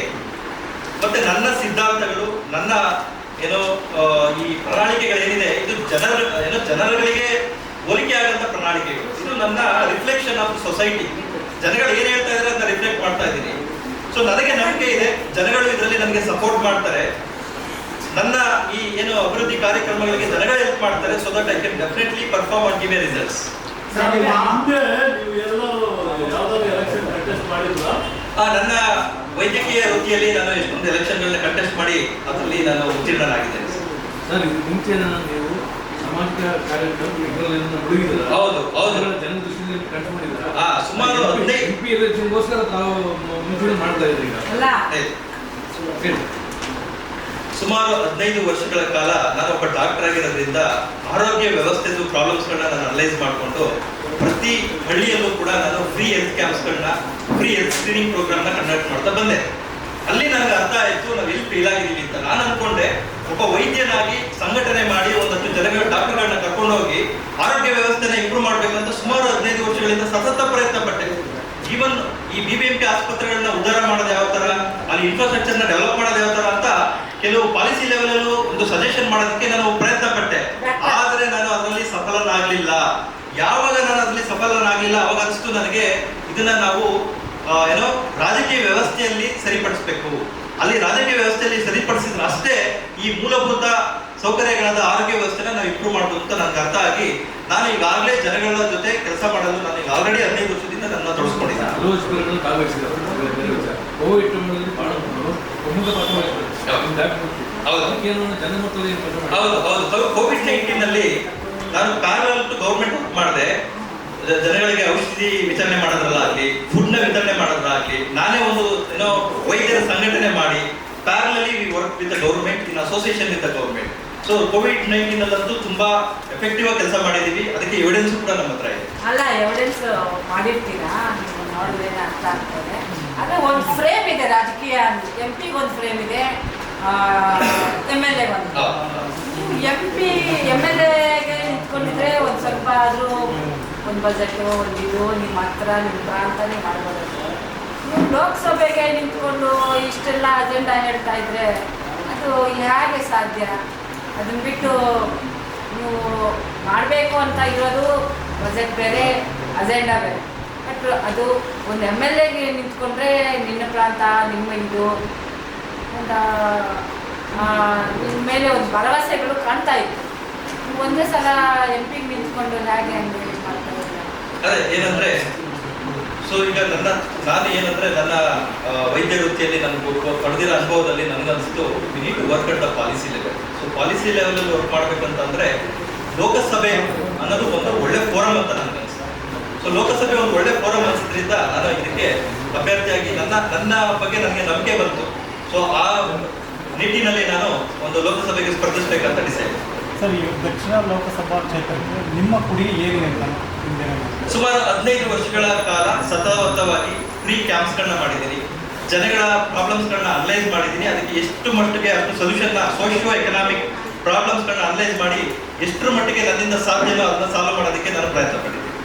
[SPEAKER 1] ಮತ್ತೆ ನನ್ನ ಸಿದ್ಧಾಂತಗಳು, ನನ್ನ ಈ ಪ್ರಣಾಳಿಕೆಗಳೇನಿದೆ ಇದು ಜನರುಗಳಿಗೆ ಹೋಲಿಕೆ ಆಗಂತ ಪ್ರಣಾಳಿಕೆಗಳು. ಇದು ನನ್ನ ರಿಫ್ಲೆಕ್ಷನ್ ಆಫ್ ಸೊಸೈಟಿ. ಜನಗಳು ಏನ್ ಹೇಳ್ತಾ ಇದ್ದಾರೆ ಅಂತ ರಿಫ್ಲೆಕ್ಟ್ ಮಾಡ್ತಾ ಇದ್ದೀನಿ. ಸೊ ನನಗೆ ನಂಬಿಕೆ ಇದೆ, ಜನಗಳು ಇದರಲ್ಲಿ ನನಗೆ ಸಪೋರ್ಟ್ ಮಾಡ್ತಾರೆ. ನನ್ನ ಈ ಅಭಿವೃದ್ಧಿ ಕಾರ್ಯಕ್ರಮಗಳಿಗೆ ಜನಗಳು ಹೆಲ್ಪ್ ಮಾಡ್ತಾರೆ. So that I can definitely perform on give A results. ನನ್ನ ವೈದ್ಯಕೀಯ ವೃತ್ತಿಯಲ್ಲಿ ನಾನು ಎಷ್ಟೊಂದು ಎಲೆಕ್ಷನ್ಗಳನ್ನ ಕಂಟೆಸ್ಟ್ ಮಾಡಿ ಅದರಲ್ಲಿ ನಾನು ಉತ್ತೀರ್ಣನಾಗಿದ್ದೇನೆ.
[SPEAKER 3] ಸರ್, ಇದು ಮುಂಚೆ ನೀವು ಸಾಮಾಜಿಕ ಕಾರ್ಯಕ್ರಮ ಹುಡುಗಿದ್ರು.
[SPEAKER 1] ಹೌದು,
[SPEAKER 3] ಜನ ದೃಷ್ಟಿಯಲ್ಲಿ ಕಂಡು ಮಾಡಿದ್ದಾರೆ.
[SPEAKER 1] ಸುಮಾರು 15
[SPEAKER 3] MP ಎಲೆಕ್ಷನ್ಗೋಸ್ಕರ ತಾವು ಮುಂಚೂಣಿ ಮಾಡ್ತಾ ಇದ್ರಿ.
[SPEAKER 1] ಸುಮಾರು 15 ವರ್ಷಗಳ ಕಾಲ ನಾನು ಒಬ್ಬ ಡಾಕ್ಟರ್ ಆಗಿರೋದ್ರಿಂದ ಆರೋಗ್ಯ ವ್ಯವಸ್ಥೆದು ಪ್ರಾಬ್ಲಮ್ಸ್ಗಳನ್ನ ನಾನು ಅನಲೈಸ್ ಮಾಡಿಕೊಂಡು ಪ್ರತಿ ಹಳ್ಳಿಯಲ್ಲೂ ಕೂಡ ನಾನು ಫ್ರೀ ಹೆಲ್ತ್ ಕ್ಯಾಂಪ್ಸ್ಗಳನ್ನ, ಫ್ರೀ ಹೆಲ್ತ್ ಸ್ಕ್ರೀನಿಂಗ್ ಪ್ರೋಗ್ರಾಮ್ನ ಕಂಡಕ್ಟ್ ಮಾಡ್ತಾ ಬಂದೆ. ಅಲ್ಲಿ ನನಗೆ ಅರ್ಥ ಆಯ್ತು ನಾವು ಎಲ್ಲಿ ಫೇಲ್ ಆಗಿದ್ದೀವಿ ಅಂತ. ನಾನು ಅನ್ಕೊಂಡೆ ಒಬ್ಬ ವೈದ್ಯನಾಗಿ ಸಂಘಟನೆ ಮಾಡಿ ಒಂದಷ್ಟು ಡಾಕ್ಟರ್ಗಳನ್ನ ಕರ್ಕೊಂಡೋಗಿ ಆರೋಗ್ಯ ವ್ಯವಸ್ಥೆನ ಇಂಪ್ರೂವ್ ಮಾಡ್ಬೇಕಂತ ಸುಮಾರು 15 ವರ್ಷಗಳಿಂದ ಸತತ ಪ್ರಯತ್ನ ಪಟ್ಟೆ. ಈವನ್ ಈ BBMP ಆಸ್ಪತ್ರೆಗಳನ್ನ ಉದ್ಧಾರ ಮಾಡೋದು ಯಾವ ತರ, ಅಲ್ಲಿ ಇನ್ಫ್ರಾಸ್ಟ್ರಕ್ಚರ್ನ ಡೆವಲಪ್ ಮಾಡೋದು ಯಾವ ತರ ಅಂತ ಕೆಲವು ಪಾಲಿಸಿ ಲೆವೆಲ್ ಅಲ್ಲೂ ಒಂದು ಸಜೆಷನ್ ಮಾಡೋದಕ್ಕೆ ನಾನು ಪ್ರಯತ್ನ ಪಟ್ಟೆ. ಆದರೆ ನಾನು ಅದರಲ್ಲಿ ಸಫಲನಾಗ್ಲಿಲ್ಲ. ಯಾವಾಗ ನಾನು ಅದರಲ್ಲಿ ಸಫಲನಾಗ್ಲಿಲ್ಲ ಅವಾಗ ಅನಿಸ್ತು ನನಗೆ ಇದನ್ನ ನಾವು ರಾಜಕೀಯ ವ್ಯವಸ್ಥೆಯಲ್ಲಿ ಸರಿಪಡಿಸಬೇಕು. ಅಲ್ಲಿ ರಾಜಕೀಯ ವ್ಯವಸ್ಥೆಯಲ್ಲಿ ಸರಿಪಡಿಸಿದ್ರೆ ಅಷ್ಟೇ ಈ ಮೂಲಭೂತ ಸೌಕರ್ಯಗಳಾದ ಆರೋಗ್ಯ ವ್ಯವಸ್ಥೆನ ನಾವು ಇಂಪ್ರೂವ್ ಮಾಡಬಹುದು ಅಂತ ನನಗೆ ಅರ್ಥ ಆಗಿ ನಾನು ಈಗಾಗಲೇ ಜನಗಳ ಜೊತೆ ಕೆಲಸ ಮಾಡಲು ನಾನು ಈಗ ಆಲ್ರೆಡಿ 15 ವರ್ಷದಿಂದ ನನ್ನ ತೊಡಸ್ಕೊಂಡಿದ್ದೀನಿ. ಕೋವಿಡ್-19 ನಲ್ಲಿ ನಾನು ಪ್ಯಾರಲಲ್ ಟು ಗೌರ್ಮೆಂಟ್ ವರ್ಕ್ ಮಾಡಿದೆ. ಜನಗಳಿಗೆ ಔಷಧಿ ವಿತರಣೆ ಮಾಡೋದ್ರಲ್ಲಾಗ್ಲಿ, ಫುಡ್ ನ ವಿತರಣೆ ಮಾಡೋದ್ರಾಗ್ಲಿ, ನಾನೇ ಒಂದು ವೈದ್ಯರ ಸಂಘಟನೆ ಮಾಡಿ parallelly we work with the government in association with the government. So ಕೋವಿಡ್-19 ನಲ್ಲಂತೂ ತುಂಬಾ ಎಫೆಕ್ಟಿವ್ ಆಗಿ ಕೆಲಸ ಮಾಡಿದೀವಿ. ಅದಕ್ಕೆ ಎವಿಡೆನ್ಸ್ ಕೂಡ ನಮ್ಮ ಹತ್ರ ಇದೆ.
[SPEAKER 4] ಅಲ್ಲ, ಎವಿಡೆನ್ಸ್ ಮಾಡಿರ್ತೀರಾ, ನೀವು ನೋಡಿದ್ರೆ ಅರ್ಥ ಆಗ್ತದೆ. ಆದ್ರೆ ಒಂದು ಫ್ರೇಮ್ ಇದೆ ರಾಜಕೀಯ. MP ಒಂದು ಫ್ರೇಮ್ ಇದೆ, MLA ಒಂದು. MP MLAಗೆ ನಿಂತ್ಕೊಂಡಿದ್ರೆ ಒಂದು ಸ್ವಲ್ಪ ಆದ್ರೂ ಒಂದು ಬಜೆಟ್, ಒಂದು ಇದು ನಿಮ್ಮ ಹತ್ರ ನಿಮ್ಮ ಪ್ರಾಂತನೇ ಮಾಡ್ಬೋದು. ಲೋಕಸಭೆಗೆ ನಿಂತ್ಕೊಂಡು ಇಷ್ಟೆಲ್ಲ ಅಜೆಂಡಾ ಹೇಳ್ತಾ ಇದ್ರೆ ಅದು ಹೇಗೆ ಸಾಧ್ಯ? ಅದನ್ನ ಬಿಟ್ಟು ನೀವು ಮಾಡಬೇಕು ಅಂತ ಇರೋದು ಬಜೆಟ್ ಬೇರೆ, ಅಜೆಂಡಾ ಬೇರೆ. ಬಟ್ ಅದು ಒಂದು MLAಗೆ ನಿಂತ್ಕೊಂಡ್ರೆ ನಿನ್ನ ಪ್ರಾಂತ, ನಿಮ್ಮ ಇದು ಒಂದು ನಿಮ್ಮ ಮೇಲೆ ಒಂದು ಭರವಸೆಗಳು ಕಾಣ್ತಾ ಇತ್ತು. ನೀವು ಒಂದೇ ಸಲ MP ನಿಂತ್ಕೊಂಡು ಹೇಗೆ ಹಂಗೆ ಮಾಡ್ತಾ ಇದ್ದೀರಾ?
[SPEAKER 1] ಅದೇ ಏನಂದ್ರೆ, ಸೊ ಈಗ ನಾನು ಏನಂದ್ರೆ ನನ್ನ ವೈದ್ಯ ವೃತ್ತಿಯಲ್ಲಿ ನನಗೆ ಪಡೆದಿರೋ ಅನುಭವದಲ್ಲಿ ನನಗನ್ನಿಸ್ತು we need to work at the policy level. So policy ಲೆವೆಲಲ್ಲಿ ವರ್ಕ್ ಮಾಡ್ಬೇಕಂತಂದ್ರೆ ಲೋಕಸಭೆ ಅನ್ನೋದು ಒಂದು ಒಳ್ಳೆ ಫೋರಮ್ ಅಂತ ನನಗನ್ನಿಸ್ತು. ಸೊ ಲೋಕಸಭೆ ಒಂದು ಒಳ್ಳೆ ಫೋರಮ್ ಅನ್ಸಿದ್ರಿಂದ ನಾನು ಇದಕ್ಕೆ ಅಭ್ಯರ್ಥಿಯಾಗಿ ನನ್ನ ಬಗ್ಗೆ ನನಗೆ ನಂಬಿಕೆ ಬಂತು. ಸೊ ಆ ನಿಟ್ಟಿನಲ್ಲಿ ನಾನು ಒಂದು ಲೋಕಸಭೆಗೆ ಸ್ಪರ್ಧಿಸಬೇಕಂತ ಡಿಸೈಡ್.
[SPEAKER 5] ಸರ್, ಈ ದಕ್ಷಿಣ ಲೋಕಸಭಾ ಕ್ಷೇತ್ರಕ್ಕೆ ನಿಮ್ಮ ಕೊಡುಗೆ ಏನಿದೆ ಅಂತ
[SPEAKER 1] ಸುಮಾರು 15 ವರ್ಷಗಳ ಕಾಲ ಸತತವಾಗಿ ಫ್ರೀ ಕ್ಯಾಂಪ್ಸ್ಗಳನ್ನ ಮಾಡಿದ್ದೀನಿ. ಜನಗಳ ಪ್ರಾಬ್ಲಮ್ಸ್ಗಳನ್ನ ಅನಲೈಸ್ ಮಾಡಿದ್ದೀನಿ. ಅದಕ್ಕೆ ಎಷ್ಟು ಮಟ್ಟಿಗೆ ಅಷ್ಟು ಸೊಲ್ಯೂಷನ್ನ, ಸೋಷಿಯೋ ಎಕನಾಮಿಕ್ ಪ್ರಾಬ್ಲಮ್ಸ್ಗಳನ್ನ ಅನಲೈಸ್ ಮಾಡಿ ಎಷ್ಟರ ಮಟ್ಟಿಗೆ ನನ್ನಿಂದ ಸಾಧ್ಯನೋ ಅದನ್ನ ಸಾಲ್ವ್ ಮಾಡೋದಕ್ಕೆ ನಾನು ಪ್ರಯತ್ನ ಪಟ್ಟಿದ್ದೀನಿ.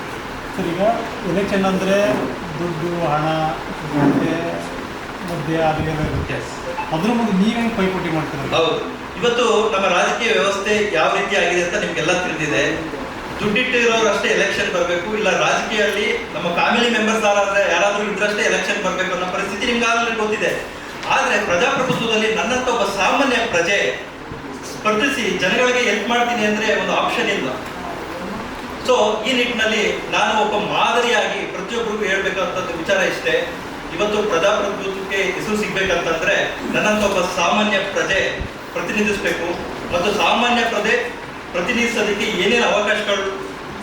[SPEAKER 5] ಸರ್, ಈಗ ಎಲೆಕ್ಷನ್ ಅಂದರೆ ದುಡ್ಡು, ಹಣ, ಮಧ್ಯೆ ಅದೆಲ್ಲ ಇರುತ್ತೆ. ಅದ್ರ ಮುಂದೆ ನೀವೇನು ಪೈಪೋಟಿ ಮಾಡ್ತೀರ?
[SPEAKER 1] ಹೌದು, ಇವತ್ತು ನಮ್ಮ ರಾಜಕೀಯ ವ್ಯವಸ್ಥೆ ಯಾವ ರೀತಿ ಆಗಿದೆ ಅಂತ ನಿಮ್ಗೆಲ್ಲ ತಿಳಿದಿದೆ. ದುಡ್ಡಿಟ್ಟಿರೋರು ಅಷ್ಟೇ ಎಲೆಕ್ಷನ್ ಬರಬೇಕು, ಇಲ್ಲ ರಾಜಕೀಯದಲ್ಲಿ ನಮ್ಮ ಫ್ಯಾಮಿಲಿ ಮೆಂಬರ್ಸ್ ಯಾರಾದ್ರೂ ಇದ್ರಷ್ಟೇ ಎಲೆಕ್ಷನ್ ಬರಬೇಕು ಅನ್ನೋ ಪರಿಸ್ಥಿತಿ ನಿಮ್ಗೆ ಆಗಲೇ ಗೊತ್ತಿದೆ. ಆದ್ರೆ ಪ್ರಜಾಪ್ರಭುತ್ವದಲ್ಲಿ ನನ್ನಂತ ಒಬ್ಬ ಸಾಮಾನ್ಯ ಪ್ರಜೆ ಸ್ಪರ್ಧಿಸಿ ಜನಗಳಿಗೆ ಹೆಲ್ಪ್ ಮಾಡ್ತೀನಿ ಅಂದ್ರೆ ಒಂದು ಆಪ್ಷನ್ ಇಲ್ಲ. ಸೊ ಈ ನಿಟ್ಟಿನಲ್ಲಿ ನಾನು ಒಬ್ಬ ಮಾದರಿಯಾಗಿ ಪ್ರತಿಯೊಬ್ಬರಿಗೂ ಹೇಳ್ಬೇಕಂತ ವಿಚಾರ ಇಷ್ಟೇ. ಇವತ್ತು ಪ್ರಜಾಪ್ರಭುತ್ವಕ್ಕೆ ಹೆಸರು ಸಿಗ್ಬೇಕಂತಂದ್ರೆ ನನ್ನಂತ ಒಬ್ಬ ಸಾಮಾನ್ಯ ಪ್ರಜೆ ಪ್ರತಿನಿಧಿಸಬೇಕು, ಮತ್ತು ಸಾಮಾನ್ಯ ಪ್ರಜೆ ಪ್ರತಿನಿಧಿಸೋದಕ್ಕೆ ಏನೇನು ಅವಕಾಶಗಳು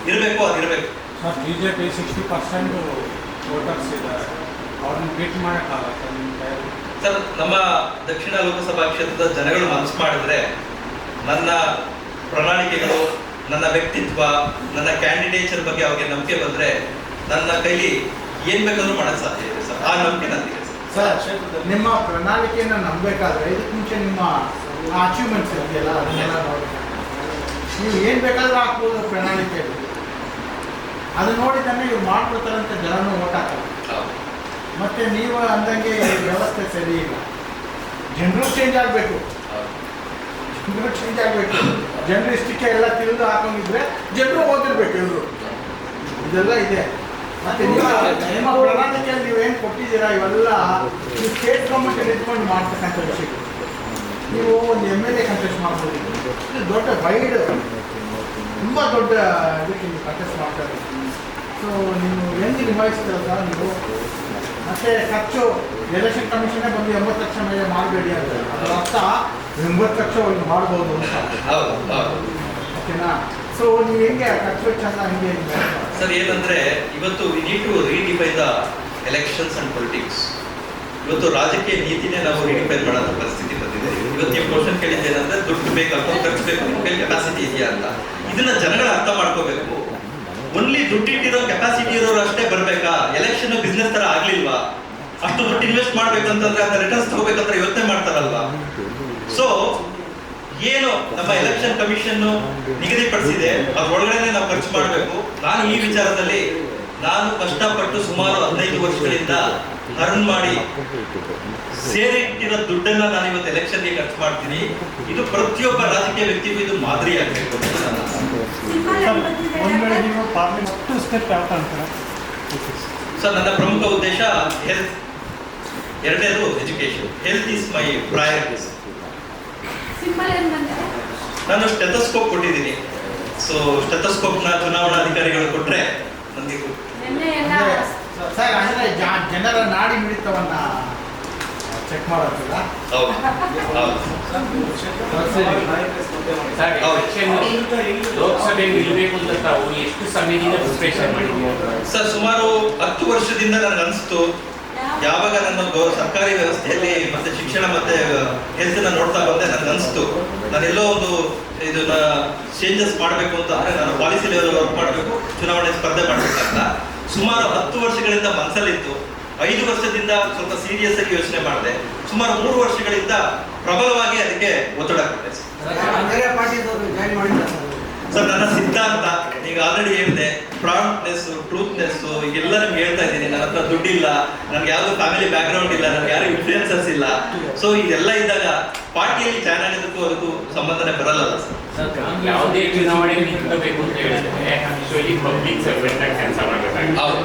[SPEAKER 1] ಇರಬೇಕು ಅದಿರಬೇಕು.
[SPEAKER 5] ಸರ್, BJP 60% ವೋಟರ್ಸ್ ಇದ್ದಾರೆ, ಅವ್ರನ್ನ ಭೇಟಿ ಮಾಡೋಕ್ಕಾಗತ್ತೆ?
[SPEAKER 1] ಸರ್, ನಮ್ಮ ದಕ್ಷಿಣ ಲೋಕಸಭಾ ಕ್ಷೇತ್ರದ ಜನಗಳು ಮನಸ್ಸು ಮಾಡಿದ್ರೆ ನನ್ನ ಪ್ರಣಾಳಿಕೆಗಳು, ನನ್ನ ವ್ಯಕ್ತಿತ್ವ, ನನ್ನ ಕ್ಯಾಂಡಿಡೇಚರ್ ಬಗ್ಗೆ ಅವ್ರಿಗೆ ನಂಬಿಕೆ ಬಂದ್ರೆ ನನ್ನ ಕೈಲಿ ಏನ್ ಬೇಕಾದ್ರೂ ಮಾಡಕ್ ಸಾಧ್ಯ ಇದೆ ಸರ್. ಆ ನಂಬಿಕೆ ನನಗಿದೆ
[SPEAKER 2] ಸರ್. ನಿಮ್ಮ ಪ್ರಣಾಳಿಕೆಯನ್ನು ನಂಬಬೇಕಾದ್ರೆ ಇದಕ್ಕೆ ಮುಂಚೆ ನಿಮ್ಮ ಅಚೀವ್ಮೆಂಟ್ಸ್ ಇದೆಯಲ್ಲ ಅದನ್ನೆಲ್ಲ ನೋಡ್ಬೇಕು. ನೀವು ಏನು ಬೇಕಾದ್ರೂ ಹಾಕ್ಬೋದು ಪ್ರಣಾಳಿಕೆ. ಅದು ನೋಡಿ ತಾನೇ ಇವ್ರು ಮಾಡ್ಕೊಡ್ತಾರಂತ ಜನನೂ ಓಟ್ ಹಾಕಲ್ಲ. ಮತ್ತೆ ನೀವು ಅಂದಂಗೆ ಈ ವ್ಯವಸ್ಥೆ ಸರಿ ಇಲ್ಲ. ಜನರು ಚೇಂಜ್ ಆಗಬೇಕು, ಜನರು ಇಷ್ಟಕ್ಕೆ ಎಲ್ಲ ತಿಳಿದು ಹಾಕೊಂಡಿದ್ರೆ ಜನರು ಓದಿರ್ಬೇಕು ಎಲ್ಲರೂ. ಇದೆಲ್ಲ ಇದೆ. ಮತ್ತೆ ನಿಮ್ಮ ಪ್ರಣಾಳಿಕೆಯಲ್ಲಿ ನೀವೇನು ಕೊಟ್ಟಿದ್ದೀರಾ ಇವೆಲ್ಲ ನೀವು ಸ್ಟೇಟ್ ಗೌರ್ಮೆಂಟ್ ನಿಂತ್ಕೊಂಡು ಮಾಡ್ತಕ್ಕಂಥ ವಿಷಯಗಳು. ನೀವು ಒಂದು MLA ಕಂಟೆಸ್ಟ್ ಮಾಡ್ಬೋದು. ಇದು ದೊಡ್ಡ ವೈಡ್, ತುಂಬ ದೊಡ್ಡ ಇದಕ್ಕೆ ನೀವು ಕಂಟೆಸ್ಟ್ ಮಾಡ್ತಾರೆ. ಸೊ ನೀವು ಹೆಂಗೆ ನಿಭಾಯಿಸ್ತೀರ ಸರ್ ನೀವು? ಮತ್ತೆ ಖರ್ಚು ಎಲೆಕ್ಷನ್ ಕಮಿಷನ್ನೇ ಬಂದು 80 ಲಕ್ಷ ಮೇಲೆ ಮಾಡಬೇಡಿ ಅಂತ. ಅದರ ಅರ್ಥ 80 ಲಕ್ಷ ಒಂದು ಮಾಡ್ಬೋದು ಅಂತ. ಓಕೆನಾ? ಸೊ ನೀವು ಹೆಂಗೆ ಖರ್ಚು ವೆಚ್ಚನ ಹೆಂಗೆ
[SPEAKER 1] ಸರ್? ಏನಂದ್ರೆ ಇವತ್ತು we need to redefine the elections and politics. ಇವತ್ತು ರಾಜಕೀಯ ನೀತಿನೇ ನಾವು ರೀಡಿಫೈನ್ ಮಾಡೋ ಪರಿಸ್ಥಿತಿ ಬಂದಿದೆ. ಇವತ್ತು ನೀವು ಕ್ವಶನ್ ಕೇಳಿದ್ದೇನೆಂದ್ರೆ ದುಡ್ಡು ಬೇಕಲ್ವ, ಖರ್ಚು ಬೇಕು, ನಿಮ್ಮ ಕೈಲಿ ಕೆಪಾಸಿಟಿ ಇದೆಯಾ ಅಂತ. ಇದನ್ನ ಜನಗಳು ಅರ್ಥ ಮಾಡ್ಕೋಬೇಕು. ಓನ್ಲಿ ದುಡ್ಡಿಟ್ಟಿರೋ ಕೆಪಾಸಿಟಿ ಇರೋರು ಅಷ್ಟೇ ಬರ್ಬೇಕಾ? ಎಲೆಕ್ಷನ್ ಬಿಸ್ನೆಸ್ ತರ ಆಗ್ಲಿಲ್ವಾ? ಅಷ್ಟು ದುಡ್ಡು ಇನ್ವೆಸ್ಟ್ ಮಾಡ್ಬೇಕಂತಂದ್ರೆ ಅದನ್ನ ರಿಟರ್ನ್ಸ್ ತಗೋಬೇಕಂದ್ರೆ ಯೋಚನೆ ಮಾಡ್ತಾರಲ್ವಾ? ಸೊ ಏನು ನಮ್ಮ ಎಲೆಕ್ಷನ್ ಕಮಿಷನ್ ನಿಗದಿಪಡಿಸಿದೆ ಅದ್ರೊಳಗಡೆ ನಾವು ಖರ್ಚು ಮಾಡಬೇಕು. ನಾನು ಈ ವಿಚಾರದಲ್ಲಿ ನಾನು ಕಷ್ಟಪಟ್ಟು ಸುಮಾರು 15 ವರ್ಷಗಳಿಂದ ಅರ್ನ್ ಮಾಡಿ ಸೇರಿಟ್ಟಿರೋ ದುಡ್ಡನ್ನ ನಾನು ಇವತ್ತು ಎಲೆಕ್ಷನ್ಗೆ ಖರ್ಚು ಮಾಡ್ತೀನಿ. ಇದು ಪ್ರತಿಯೊಬ್ಬ ರಾಜಕೀಯ ವ್ಯಕ್ತಿಗೂ ಇದು ಮಾದರಿ ಆಗಬೇಕು. ಸರ್, ನನ್ನ ಪ್ರಮುಖ ಉದ್ದೇಶ ಹೆಲ್ತ್, ಎರಡನೇದು education. Health is my priorities. ನಾನು ಸ್ಟೆಥೋಸ್ಕೋಪ್ ಕೊಟ್ಟಿದ್ದೀನಿ. ಸೊ ಸ್ಟೆಥೋಸ್ಕೋಪ್ನ ಚುನಾವಣಾಧಿಕಾರಿಗಳು ಕೊಟ್ರೆ ನನಗೆ
[SPEAKER 2] ಸರ್, ಅಂದ್ರೆ ಜನರ ನಾಡಿ ಮಿಡಿತವನ್ನ ಚೆಕ್ ಮಾಡೋದಿಲ್ಲ.
[SPEAKER 6] ಲೋಕಸಭೆ ನಿಲ್ಲಬೇಕು ಅಂತ ತಾವು ಎಷ್ಟು ಸಮಯದಿಂದ ಪ್ರಿಪರೇಷನ್ ಮಾಡಿದ್ದೀವಿ?
[SPEAKER 1] ಸರ್, ಸುಮಾರು 10 ವರ್ಷದಿಂದ ನನಗೆ ಅನಿಸ್ತು, ಯಾವಾಗ ನನ್ನ ಸರ್ಕಾರಿ ವ್ಯವಸ್ಥೆಯಲ್ಲಿ ಮತ್ತೆ ಶಿಕ್ಷಣ ಮತ್ತೆ ಹೆಲ್ತ್ ನೋಡ್ತಾ ಬಂದೆ, ನನಗೆ ಅನಿಸ್ತು ನಾನೆಲ್ಲೋ ಒಂದು ಇದನ್ನ ಚೇಂಜಸ್ ಮಾಡಬೇಕು ಅಂತ. ಅಂದ್ರೆ ನಾನು ಪಾಲಿಸಿ ಲೆವೆಲ್ ವರ್ಕ್ ಮಾಡಬೇಕು, ಚುನಾವಣೆ ಸ್ಪರ್ಧೆ ಮಾಡಬೇಕಂತ ಸುಮಾರು 10 ವರ್ಷಗಳಿಂದ ಮನಸ್ಸಲ್ಲಿತ್ತು. 5 ವರ್ಷದಿಂದ ಸ್ವಲ್ಪ ಸೀರಿಯಸ್ ಆಗಿ ಯೋಚನೆ ಮಾಡಿದೆ. ಸುಮಾರು 3 ವರ್ಷಗಳಿಂದ ಪ್ರಬಲವಾಗಿ ಅದಕ್ಕೆ ಒತ್ತಡ ಕೊಟ್ಟೆ. ಸರ್, ನನ್ನ ಸಿದ್ಧಾಂತ ಈಗ ಆಲ್ರೆಡಿ ಹೇಳಿದೆ, ಪ್ರಾಂಪ್ಟ್ನೆಸ್, ಟ್ರೂತ್ನೆಸ್ ಈಗೆಲ್ಲ ನಿಮ್ಗೆ ಹೇಳ್ತಾ ಇದ್ದೀನಿ. ನನ್ನ ಹತ್ರ ದುಡ್ಡಿಲ್ಲ, ನನ್ಗೆ ಯಾವ್ದು ಫ್ಯಾಮಿಲಿ ಬ್ಯಾಕ್ ಗ್ರೌಂಡ್ ಇಲ್ಲ, ನನ್ಗೆ ಯಾರು ಇನ್ಫ್ಲೂಯೆನ್ಸರ್ಸ್ ಇಲ್ಲ. ಸೊ ಇದೆಲ್ಲ ಇದ್ದಾಗ ಪಾರ್ಟಿಯಲ್ಲಿ ಜಾಯ್ನ್ ಆಗೋದಕ್ಕೂ ಅದಕ್ಕೂ ಸಂಬಂಧನೇ ಬರಲ್ಲ ಸರ್.
[SPEAKER 6] ಯಾವುದೇ ಚುನಾವಣೆಗೆ ನಿಂತ್ಕೋಬೇಕು ಅಂತ ಹೇಳಿದ್ರೆ ಆಕ್ಚುಲಿ ಪಬ್ಲಿಕ್ ಸರ್ವೆಂಟ್ ಆಗಿ ಕೆಲಸ ಮಾಡಬೇಕಾಗುತ್ತೆ.
[SPEAKER 1] ಹೌದು.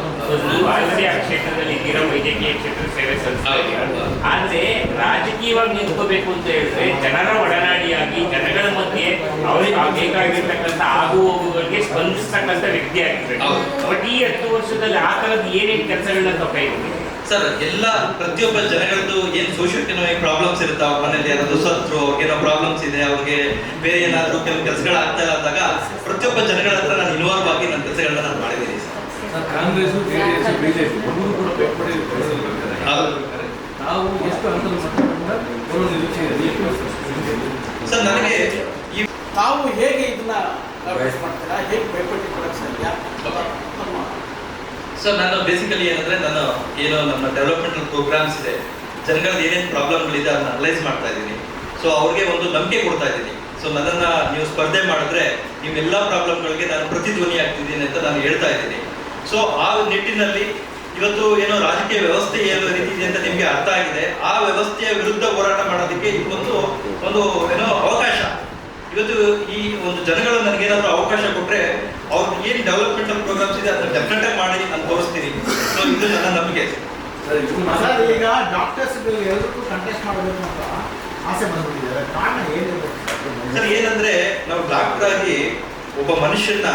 [SPEAKER 6] ನೀವು ಆಲ್ರೆಡಿ ಆ ಕ್ಷೇತ್ರದಲ್ಲಿ ಇದ್ದೀರಾ, ವೈದ್ಯಕೀಯ ಕ್ಷೇತ್ರ ಸೇವೆ ಸಲ್ಲಿಸ್ತಾ ಇದ್ದೀರಾ. ಆದ್ರೆ ರಾಜಕೀಯವಾಗಿ ನಿಂತ್ಕೋಬೇಕು ಅಂತ ಹೇಳಿದ್ರೆ ಜನರ ಒಡನಾಡಿಯಾಗಿ ಜನಗಳ ಮಧ್ಯೆ ಅವರಿಗೆ ಬೇಕಾಗಿರ್ತಕ್ಕಂಥ ಆಗು ಹೋಗುಗಳಿಗೆ ಸ್ಪಂದಿಸ್ತಕ್ಕಂಥ ವ್ಯಕ್ತಿ ಆಗಿರ್ಬೇಕು. ಬಟ್ ಈ 10 ವರ್ಷದಲ್ಲಿ ಆ ತರದ ಏನೇನು ಕೆಲಸಗಳನ್ನ ತಪ್ಪಾಯಿತು
[SPEAKER 1] ಸರ್? ಎಲ್ಲ ಪ್ರತಿಯೊಬ್ಬ ಜನಗಳದ್ದು ಏನು ಸೋಶಿಯೋ ಎಕನಾಮಿಕ್ ಪ್ರಾಬ್ಲಮ್ಸ್ ಇರುತ್ತೆ, ಅವ್ರ ಮನೇಲಿ ಯಾರಾದ್ರು ಸತ್ರು, ಅವ್ರಿಗೇನೋ ಪ್ರಾಬ್ಲಮ್ಸ್ ಇದೆ, ಅವ್ರಿಗೆ ಬೇರೆ ಏನಾದ್ರು ಕೆಲವು ಕೆಲಸಗಳು ಆಗ್ತಾ ಇಲ್ಲ ಅಂದಾಗ ಪ್ರತಿಯೊಬ್ಬ ಜನಗಳ ಹತ್ರ ನಾನು ಇನ್ವಾಲ್ವ್ ಆಗಿ ನನ್ನ ಕೆಲಸಗಳನ್ನ ನಾನು ಮಾಡಿದ್ದೀನಿ ಸರ್.
[SPEAKER 3] ಕಾಂಗ್ರೆಸ್, ಜೆಡಿಎಸ್, ಬಿಜೆಪಿ ಮೂರು ಕೂಡ ಬೇರ್ಪಡಿ
[SPEAKER 1] ಹೌದು.
[SPEAKER 3] ನಾವು ಎಷ್ಟು ಅಂತರ ಬರೋ ನಿರೀಕ್ಷೆ ಇದೆ?
[SPEAKER 1] ಸರ್ ನನಗೆ ಈ
[SPEAKER 2] ತಾವು ಹೇಗೆ ಇದನ್ನ ಅಡ್ವೈಸ್ ಮಾಡ್ತೀರಾ, ಹೇಗೆ ಬೇರ್ಪಟ್ಟಿ ಕೊಡಕ್ಕೆ ಸಾಧ್ಯ?
[SPEAKER 1] ಸರ್ ನಾನು ಬೇಸಿಕಲಿ ಏನಂದ್ರೆ, ನಾನು ಏನು ನಮ್ಮ ಡೆವಲಪ್ಮೆಂಟಲ್ ಪ್ರೋಗ್ರಾಮ್ಸ್ ಇದೆ, ಜನಗಳದ್ದು ಏನೇನು ಪ್ರಾಬ್ಲಮ್ಗಳಿದೆ ಅದನ್ನ ಅನಲೈಸ್ ಮಾಡ್ತಾ ಇದ್ದೀನಿ. ಸೊ ಅವ್ರಿಗೆ ಒಂದು ನಂಬಿಕೆ ಕೊಡ್ತಾ ಇದ್ದೀನಿ. ಸೊ ನನ್ನನ್ನು ನೀವು ಸ್ಪರ್ಧೆ ಮಾಡಿದ್ರೆ ನೀವೆಲ್ಲ ಪ್ರಾಬ್ಲಮ್ಗಳಿಗೆ ನಾನು ಪ್ರತಿಧ್ವನಿ ಆಗ್ತಿದ್ದೀನಿ ಅಂತ ನಾನು ಹೇಳ್ತಾ ಇದ್ದೀನಿ. ಸೊ ಆ ನಿಟ್ಟಿನಲ್ಲಿ ಇವತ್ತು ಏನೋ ರಾಜಕೀಯ ವ್ಯವಸ್ಥೆ ಏನು ರೀತಿ ಇದೆ ಅಂತ ನಿಮಗೆ ಅರ್ಥ ಆಗಿದೆ. ಆ ವ್ಯವಸ್ಥೆಯ ವಿರುದ್ಧ ಹೋರಾಟ ಮಾಡೋದಕ್ಕೆ ಇವತ್ತು ಒಂದು ಏನೋ ಅವಕಾಶ. ಇವತ್ತು ಈ ಒಂದು ಜನಗಳು ನನಗೇನಾದ್ರೂ ಅವಕಾಶ ಕೊಟ್ಟರೆ ಅವ್ರಿಗೆ ಏನು ಡೆವಲಪ್ಮೆಂಟಲ್ ಪ್ರೋಗ್ರಾಮ್ಸ್ ಇದೆ ಅದನ್ನ ಡೆಫಿನೆಟ್ ಆಗಿ ಮಾಡಿ ನಾನು ತೋರಿಸ್ತೀನಿ. ಸೊ ಇದು ನನ್ನ ನಂಬಿಕೆ.
[SPEAKER 2] ಸರ್ ಈಗ ಡಾಕ್ಟರ್ಸ್ ಎಲ್ಲರಿಗೂ ಕಂಟೆಸ್ಟ್ ಮಾಡಬೇಕು ಅಂತ ಆಸೆ ಬಂದ್ಬಿಟ್ಟಿದ್ದಾರೆ, ಕಾರಣ ಏನಿದೆ
[SPEAKER 1] ಸರ್? ಏನಂದ್ರೆ ನಾವು ಡಾಕ್ಟರ್ ಆಗಿ ಒಬ್ಬ ಮನುಷ್ಯನ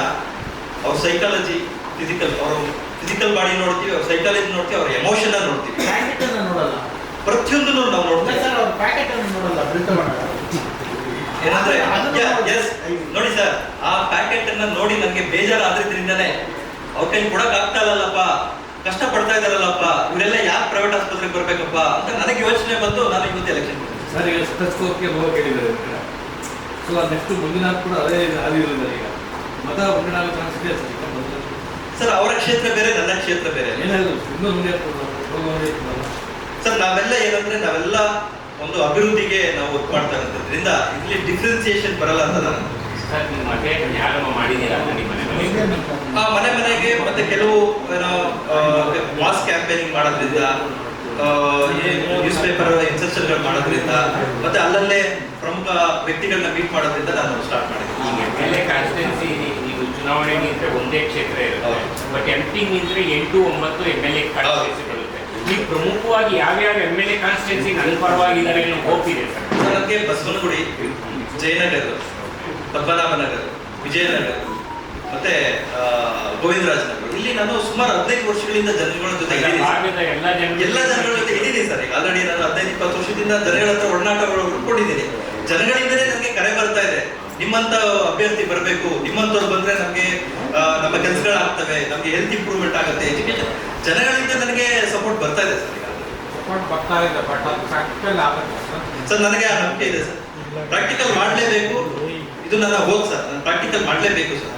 [SPEAKER 1] ಅವ್ರ ಸೈಕಾಲಜಿ, ಫಿಸಿಕಲ್ ಬಾಡಿ ನೋಡ್ತೀವಿ, ಅವ್ರ ಸೈಕಾಲಜಿ ನೋಡ್ತೀವಿ, ಅವ್ರ ಎಮೋಷನ್ ನೋಡ್ತೀವಿ.
[SPEAKER 2] ಪ್ಯಾಕೆಟ್ ಅನ್ನು ನೋಡಲ್ಲ
[SPEAKER 1] ಪ್ರತಿಯೊಂದನ್ನು ನಾವು ನೋಡ್ತೀವಿ
[SPEAKER 2] ಸರ್, ಅವ್ರ ಪ್ಯಾಕೆಟ್ ಅನ್ನು ನೋಡಲ್ಲ, ಪ್ರಿಂಟ್ ಮಾಡಲ್ಲ.
[SPEAKER 1] ಏನಂದ್ರೆ ಎಸ್ ನೋಡಿ ಸರ್, ಆ ಪ್ಯಾಕೆಟ್ ಅನ್ನ ನೋಡಿ ನನಗೆ ಬೇಜಾರಾದ್ರಿಂದನೇ ಅವ್ರ ಕೈ ಕೊಡಕ್ ಆಗ್ತಾ ಇಲ್ಲಲ್ಲಪ್ಪ, ಕಷ್ಟ ಪಡ್ತಾ ಇದಾರಲ್ಲಪ್ಪ, ಇವರೆಲ್ಲ ಯಾಕೆ ಪ್ರೈವೇಟ್ ಆಸ್ಪತ್ರೆಗೆ ಬರ್ಬೇಕಪ್ಪ ಅಂತ ನನಗೆ ಯೋಚನೆ ಬಂದು ನಾನು ಇವತ್ತು ಎಲೆಕ್ಷನ್
[SPEAKER 3] ಸರ್ ಈಗ ಸ್ಟೆಥೋಸ್ಕೋಪ್ಗೆ ಹೋಗಿ ಕೇಳಿದ್ದಾರೆ. ಸೊ ನೆಕ್ಸ್ಟ್ ಮುಂದಿನ ಕೂಡ ಅದೇ ಹಾದಿ ಇರೋದಿಲ್ಲ. ಈಗ ಮತ ಮುಂದಿನ ಚಾನ್ಸ್ ಇದೆ
[SPEAKER 1] ಸರ್. ಅವರ ಕ್ಷೇತ್ರ ಬೇರೆ, ನನ್ನ ಕ್ಷೇತ್ರ ಬೇರೆ.
[SPEAKER 3] ಏನಾದ್ರು ಇನ್ನೂ ಮುಂದೆ
[SPEAKER 1] ಸರ್ ನಾವೆಲ್ಲ ಏನಂದ್ರೆ ನಾವೆಲ್ಲ ಒಂದು ಅಭಿವೃದ್ಧಿಗೆ ನಾವು ಒತ್ತು ಮಾಡ್ತಾ ಇರೋದ್ರಿಂದ ಇಲ್ಲಿ ಡಿಫ್ರೆನ್ಸಿಯೇಷನ್ ಬರಲ್ಲ ಅಂತ ನಾನು
[SPEAKER 6] ಸರ್ ನಿಮ್ಮ ಮತ್ತೆ ಯಾರಮ್ಮ ಮಾಡಿದ್ದೀರಾ ನಿಮ್ಮ
[SPEAKER 1] ಮನೆ ಮನೆಗೆ ಮತ್ತೆ ಕೆಲವು ಏನೋ ಮಾಸ್ ಕ್ಯಾಂಪೇನಿಂಗ್ ಮಾಡೋದ್ರಿಂದ, ನ್ಯೂಸ್ ಪೇಪರ್ ಇನ್ಸರ್ಷನ್ಗಳು ಮಾಡೋದ್ರಿಂದ, ಮತ್ತೆ ಅಲ್ಲಲ್ಲೇ ಪ್ರಮುಖ ವ್ಯಕ್ತಿಗಳನ್ನ ಮೀಟ್ ಮಾಡೋದ್ರಿಂದ ನಾನು ಸ್ಟಾರ್ಟ್ ಮಾಡಿದ್ದೀನಿ.
[SPEAKER 6] ಈಗ MLA ಕಾನ್ಸ್ಟಿಟ್ಯೂನ್ಸಿ ನೀವು ಚುನಾವಣೆ ನಿಂತರೆ ಒಂದೇ ಕ್ಷೇತ್ರ ಇರುತ್ತೆ, ಬಟ್ MP ನಿಂತರೆ 8, 9 MLA ಕಾನ್ಸ್ಟಿಟ್ಯೂನ್ಸಿ ಬರುತ್ತೆ. ನೀವು ಪ್ರಮುಖವಾಗಿ ಯಾವ್ಯಾವ MLA ಕಾನ್ಸ್ಟಿಟ್ಯೂನ್ಸಿ ನನ್ನ ಪರವಾಗಿದ್ದಾರೆ ಅನ್ನೋ ಹೋಪ್ ಇದೆ ಸರ್?
[SPEAKER 1] ನನಗೆ ಬಸವನಗುಡಿ, ಜಯನಗರ, ಪದ್ಮನಾಭನಗರ, ವಿಜಯನಗರ ಮತ್ತೆ ಗೋವಿಂದರಾಜನಗರ, ಇಲ್ಲಿ ನಾನು ಸುಮಾರು 15 ವರ್ಷಗಳಿಂದ ಜನಗಳ ಜೊತೆ ಇದ್ದೀನಿ. ಎಲ್ಲ ಜನಗಳ ಜೊತೆ ಇದ್ದೀನಿ ಸರ್. ಈಗ ಆಲ್ರೆಡಿ ನಾನು 15-20 ವರ್ಷದಿಂದ ಜನಗಳ ಹತ್ರ ಒಡನಾಟಗಳು ಉಟ್ಕೊಂಡಿದ್ದೀನಿ. ಜನಗಳಿಂದಲೇ ನನಗೆ ಕರೆ ಬರ್ತಾ ಇದೆ, ನಿಮ್ಮಂತ ಅಭ್ಯರ್ಥಿ ಬರಬೇಕು, ನಿಮ್ಮಂತವ್ರು ಬಂದ್ರೆ ನಮಗೆ ನಮ್ಮ ಕೆಲಸಗಳಾಗ್ತವೆ, ನಮಗೆ ಹೆಲ್ತ್ ಇಂಪ್ರೂವ್ಮೆಂಟ್ ಆಗುತ್ತೆ, ಎಜುಕೇಶನ್. ಜನಗಳಿಂದ ನನಗೆ ಸಪೋರ್ಟ್ ಬರ್ತಾ ಇದೆ ಸರ್.
[SPEAKER 5] ಸಪೋರ್ಟ್ ಬರ್ತಾ ಇದೆ, ಬಟ್ ಅದು ಪ್ರಾಕ್ಟಿಕಲ್ ಆಗುತ್ತೆ
[SPEAKER 1] ಸರ್. ನನಗೆ ಆ ನಂಬಿಕೆ ಇದೆ ಸರ್. ಪ್ರಾಕ್ಟಿಕಲ್ ಮಾಡಲೇಬೇಕು, ಇದು ನನ್ನ ಹೋಗ್ ಸರ್. ನಾನು ಪ್ರಾಕ್ಟಿಕಲ್ ಮಾಡಲೇಬೇಕು ಸರ್.